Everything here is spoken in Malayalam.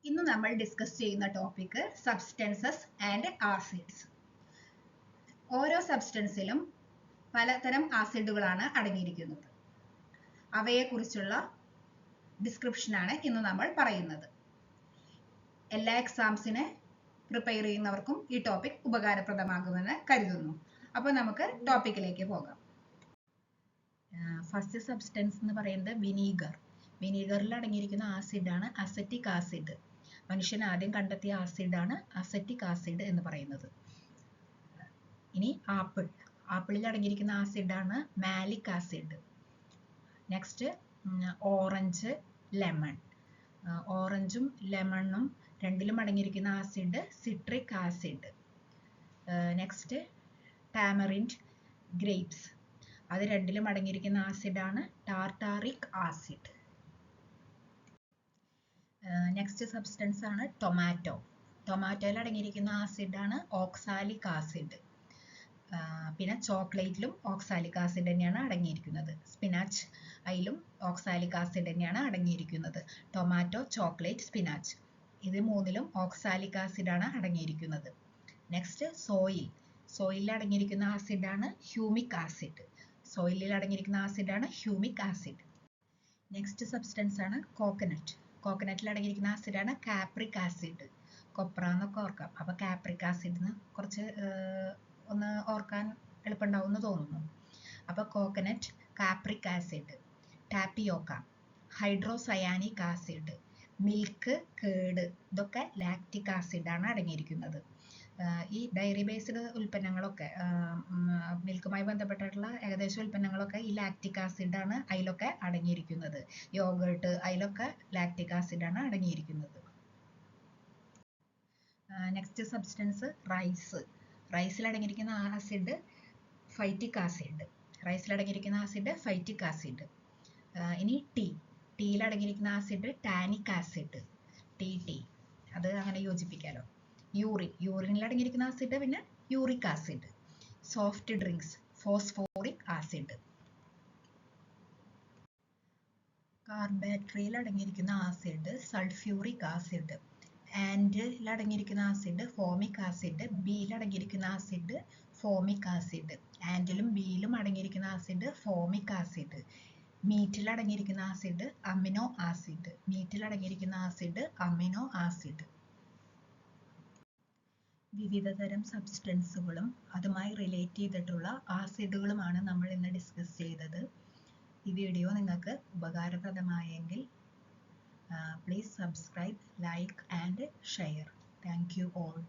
ഇന്ന് നമ്മൾ ഡിസ്കസ് ചെയ്യുന്ന ടോപ്പിക് സബ്സ്റ്റൻസസ് ആൻഡ് ആസിഡ്സ്. ഓരോ സബ്സ്റ്റൻസിലും പലതരം ആസിഡുകളാണ് അടങ്ങിയിരിക്കുന്നത്. അവയെക്കുറിച്ചുള്ള ഡിസ്ക്രിപ്ഷനാണ് ഇന്ന് നമ്മൾ പറയുന്നത്. എല്ലാ എക്സാംസിന് പ്രിപ്പയർ ചെയ്യുന്നവർക്കും ഈ ടോപ്പിക് ഉപകാരപ്രദമാകുമെന്ന് കരുതുന്നു. അപ്പോൾ നമുക്ക് ടോപ്പിക്കിലേക്ക് പോകാം. ഫസ്റ്റ് സബ്സ്റ്റൻസ് എന്ന് പറയുന്നത് വിനീഗർ. വിനീഗറിൽ അടങ്ങിയിരിക്കുന്ന ആസിഡാണ് അസറ്റിക് ആസിഡ്. മനുഷ്യൻ ആദ്യം കണ്ടെത്തിയ ആസിഡാണ് അസറ്റിക് ആസിഡ് എന്ന് പറയുന്നത്. ഇനി ആപ്പിളിൽ അടങ്ങിയിരിക്കുന്ന ആസിഡാണ് malic acid. Next orange, lemon. ഓറഞ്ചും ലെമണും രണ്ടിലും അടങ്ങിയിരിക്കുന്ന acid citric acid. Next tamarind, grapes. അത് രണ്ടിലും അടങ്ങിയിരിക്കുന്ന ആസിഡാണ് ടാർട്ടാറിക് ആസിഡ്. നെക്സ്റ്റ് സബ്സ്റ്റൻസ് ആണ് ടൊമാറ്റോ. ടൊമാറ്റോയിൽ അടങ്ങിയിരിക്കുന്ന ആസിഡാണ് ഓക്സാലിക് ആസിഡ്. പിന്നെ ചോക്ലേറ്റിലും ഓക്സാലിക് ആസിഡ് തന്നെയാണ് അടങ്ങിയിരിക്കുന്നത്. സ്പിനാച്ച്, അതിലും ഓക്സാലിക് ആസിഡ് തന്നെയാണ് അടങ്ങിയിരിക്കുന്നത്. ടൊമാറ്റോ, ചോക്ലേറ്റ്, സ്പിനാച്ച് ഇത് മൂന്നിലും ഓക്സാലിക് ആസിഡാണ് അടങ്ങിയിരിക്കുന്നത്. നെക്സ്റ്റ് സോയിലിൽ അടങ്ങിയിരിക്കുന്ന ആസിഡാണ് ഹ്യൂമിക് ആസിഡ്. സോയിലിൽ അടങ്ങിയിരിക്കുന്ന ആസിഡാണ് ഹ്യൂമിക് ആസിഡ്. നെക്സ്റ്റ് സബ്സ്റ്റൻസ് ആണ് കോക്കനട്ട്. കോക്കനട്ടിൽ അടങ്ങിയിരിക്കുന്ന ആസിഡാണ് കാപ്രിക് ആസിഡ്. കൊപ്ര എന്നൊക്കെ ഓർക്കാം. അപ്പോൾ കാപ്രിക് ആസിഡിന് കുറച്ച് ഒന്ന് ഓർക്കാൻ എളുപ്പമുണ്ടാവും എന്ന് തോന്നുന്നു. അപ്പോൾ coconut, capric acid, tapioca, hydrocyanic acid, milk, കേട് ഇതൊക്കെ ലാക്റ്റിക് ആസിഡാണ് അടങ്ങിയിരിക്കുന്നത്. ഈ ഡയറി ബേസ്ഡ് ഉൽപ്പന്നങ്ങളൊക്കെ, മിൽക്കുമായി ബന്ധപ്പെട്ടിട്ടുള്ള ഏകദേശം ഉൽപ്പന്നങ്ങളൊക്കെ ഈ ലാക്റ്റിക് ആസിഡാണ് അതിലൊക്കെ അടങ്ങിയിരിക്കുന്നത്. യോഗേർട്ട്, അതിലൊക്കെ ലാക്റ്റിക് ആസിഡാണ് അടങ്ങിയിരിക്കുന്നത്. Next substance rice. റൈസിൽ അടങ്ങിയിരിക്കുന്ന ആസിഡ് ഫൈറ്റിക് ആസിഡ്. ഇനി ടീയിൽ അടങ്ങിയിരിക്കുന്ന ആസിഡ് ടാനിക് ആസിഡ്. ടീ അത് അങ്ങനെ യോജിപ്പിക്കാലോ. യൂറിനിൽ അടങ്ങിയിരിക്കുന്ന ആസിഡ് പിന്നെ uric acid. Soft drinks, phosphoric acid. കാർബാക്ടറിയിൽ അടങ്ങിയിരിക്കുന്ന ആസിഡ് സൾഫ്യൂറിക് ആസിഡ്. ആൻഡിൽ അടങ്ങിയിരിക്കുന്ന ആസിഡ് ഫോമിക് ആസിഡ്. ബിയിൽ അടങ്ങിയിരിക്കുന്ന ആസിഡ് ഫോമിക് ആസിഡ്. ആൻഡിലും ബിയിലും അടങ്ങിയിരിക്കുന്ന ആസിഡ് ഫോമിക് ആസിഡ്. മീറ്റിൽ അടങ്ങിയിരിക്കുന്ന ആസിഡ് അമിനോ ആസിഡ്. വിവിധതരം സബ്സ്റ്റൻസുകളും അതുമായി റിലേറ്റ് ചെയ്തിട്ടുള്ള ആസിഡുകളുമാണ് നമ്മൾ ഇന്ന് ഡിസ്കസ് ചെയ്തത്. ഈ വീഡിയോ നിങ്ങൾക്ക് ഉപകാരപ്രദമായെങ്കിൽ please subscribe, like and share. Thank you all.